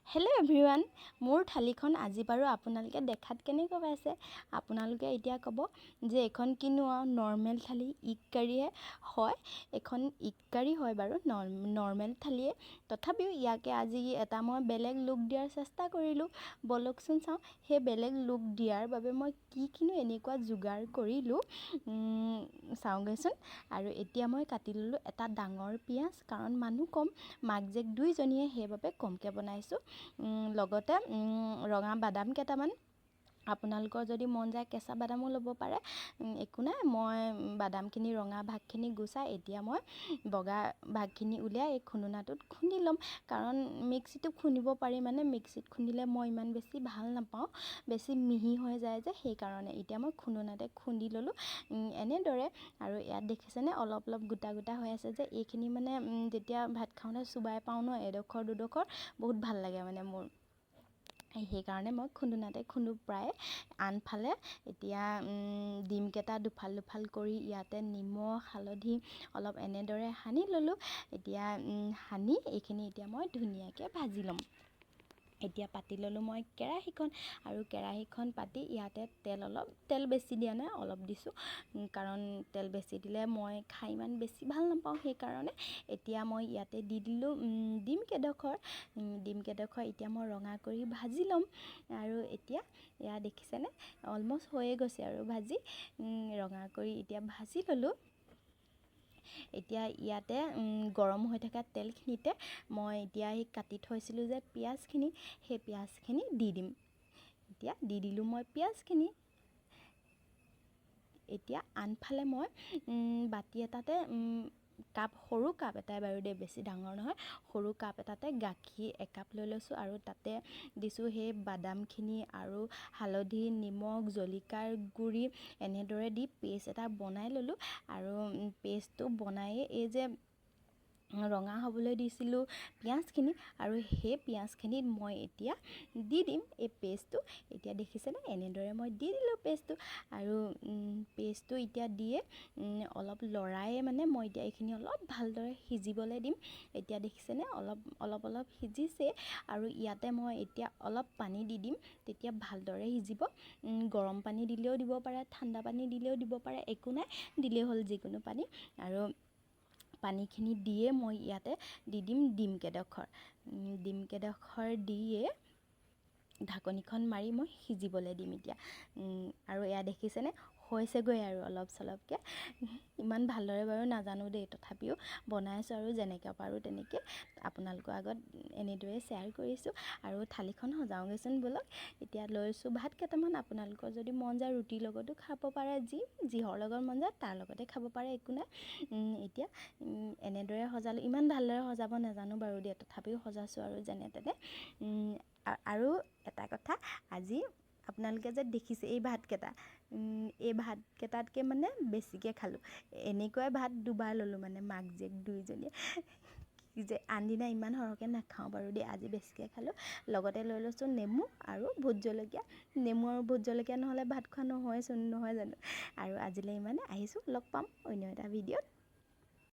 Hello' everyone, মোৰ থালিখন আজি বাৰু আপোনালোকে দেখাত কেনেকুৱা পাইছে? আপোনালোকে এতিয়া ক'ব যে এইখন কিনো নৰ্মেল থালি, ইগ কাৰীহে হয়। এখন ইগ কাৰী হয় বাৰু, নৰ্মেল থালিয়ে। তথাপিও ইয়াকে আজি এটা মই বেলেগ লুক দিয়াৰ চেষ্টা কৰিলোঁ। বলকচোন চাওঁ, সেই বেলেগ লুক দিয়াৰ বাবে মই কি কিনো এনেকুৱা যোগাৰ কৰিলোঁ চাওঁগৈচোন। আৰু এতিয়া মই কাটি ল'লোঁ এটা ডাঙৰ পিঁয়াজ, কাৰণ মানুহ কম, মাক জীয়েক দুইজনীয়ে, সেইবাবে কমকৈ বনাইছোঁ। লগতে ৰঙা বাদাম কেইটামান, আপোনালোকৰ যদি মন যায় কেঁচা বাদামো ল'ব পাৰে, একো নাই। মই বাদামখিনি ৰঙা ভাগখিনি গুচাই এতিয়া মই বগা ভাগখিনি উলিয়াই এই খুন্দনাটোত খুন্দি ল'ম। কাৰণ মিক্সিটো খুন্দিব পাৰি, মানে মিক্সিত খুন্দিলে মই ইমান বেছি ভাল নাপাওঁ, বেছি মিহি হৈ যায় যে, সেইকাৰণে এতিয়া মই খুন্দনাতে খুন্দি ল'লোঁ এনেদৰে। আৰু ইয়াত দেখিছেনে অলপ অলপ গোটা গোটা হৈ আছে যে, এইখিনি মানে যেতিয়া ভাত খাওঁতে চুবাই পাওঁ ন, এডোখৰ দুডোখৰ বহুত ভাল লাগে মানে মোৰ, সেইকাৰণে মই খুন্দনাতে খুন্দো প্ৰায়। আনফালে এতিয়া ডিমকেইটা দুফাল দুফাল কৰি ইয়াতে নিমখ হালধি অলপ এনেদৰে সানি ল'লোঁ। এতিয়া সানি এইখিনি এতিয়া মই ধুনীয়াকৈ ভাজি ল'ম। এতিয়া পাতি ল'লোঁ মই কেৰাহীখন, আৰু কেৰাহীখন পাতি ইয়াতে তেল বেছি দিয়া নাই, অলপ দিছোঁ, কাৰণ তেল বেছি দিলে মই খাই ইমান বেছি ভাল নাপাওঁ, সেইকাৰণে। এতিয়া মই ইয়াতে দি দিলোঁ ডিমকেইডোখৰ এতিয়া মই ৰঙা কৰি ভাজি ল'ম। আৰু এতিয়া এয়া দেখিছেনে অলমষ্ট হৈয়ে গৈছে আৰু ভাজি, ৰঙা কৰি এতিয়া ভাজি ল'লোঁ। এতিয়া ইয়াতে গৰম হৈ থকা তেলখিনিতে মই এতিয়া এই কাটি থৈছিলোঁ যে পিঁয়াজখিনি, সেই পিঁয়াজখিনি দি দিম। এতিয়া দি দিলোঁ মই পিঁয়াজখিনি। এতিয়া আনফালে মই বাতি এটাতে সৰু কাপ এটাই বাৰু দেই, বেছি ডাঙৰ নহয়, সৰু কাপ এটাতে গাখীৰ একাপ লৈ লৈছোঁ, আৰু তাতে দিছোঁ সেই বাদামখিনি আৰু হালধি নিমখ জলকীয়াৰ গুড়ি এনেদৰে দি পেষ্ট এটা বনাই ল'লোঁ। আৰু পেষ্টটো বনায়ে এই যে ৰঙা হ'বলৈ দিছিলোঁ পিঁয়াজখিনি, আৰু সেই পিঁয়াজখিনিত মই এতিয়া দি দিম এই পেষ্টটো। এতিয়া দেখিছেনে এনেদৰে মই দি দিলোঁ পেষ্টটো, আৰু পেষ্টটো এতিয়া দিয়ে অলপ লৰাই মানে মই এতিয়া এইখিনি অলপ ভালদৰে সিজিবলৈ দিম। এতিয়া দেখিছেনে অলপ সিজিছে, আৰু ইয়াতে মই এতিয়া অলপ পানী দি দিম, তেতিয়া ভালদৰে সিজিব। গৰম পানী দিলেও দিব পাৰে, ঠাণ্ডা পানী দিলেও দিব পাৰে, একো নাই, দিলেই হ'ল যিকোনো পানী। আৰু পানীখিনি দিয়ে মই ইয়াতে দি দিম ডিমকেইডোখৰ দিয়ে ঢাকনিখন মাৰি মই সিজিবলৈ দিম এতিয়া। আৰু এয়া দেখিছেনে হৈছেগৈ আৰু অলপ চলপকৈ, ইমান ভালদৰে বাৰু নাজানো দেই, তথাপিও বনাইছোঁ আৰু যেনেকৈ পাৰোঁ তেনেকৈ আপোনালোকৰ আগত এনেদৰে শ্বেয়াৰ কৰিছোঁ। আৰু থালিখন সজাওঁগৈচোন ব'লক। এতিয়া লৈছোঁ ভাত কেইটামান, আপোনালোকৰ যদি মন যায় ৰুটিৰ লগতো খাব পাৰে, যিহৰ লগত মন যায় তাৰ লগতে খাব পাৰে, একো নাই। এতিয়া এনেদৰে সজালোঁ, ইমান ভালদৰে সজাব নাজানো বাৰু দেই, তথাপিও সজাইছোঁ আৰু যেনে তেনে। আৰু এটা কথা, আজি আপোনালোকে যে দেখিছে এই ভাতকেইটাতকৈ মানে বেছিকৈ খালোঁ। এনেকুৱাই ভাত দুবাৰ ল'লোঁ, মানে মাক জীয়েক দুইজনীয়ে, যে আনদিনা ইমান সৰহকৈ নাখাওঁ বাৰু দেই, আজি বেছিকৈ খালোঁ। লগতে লৈ লৈছোঁ নেমু আৰু ভোট জলকীয়া। নেমু আৰু ভোট জলকীয়া নহ'লে ভাত খোৱা নহয় জানো। আৰু আজিলৈ ইমানে, আহিছোঁ, লগ পাম অন্য এটা ভিডিঅ'ত।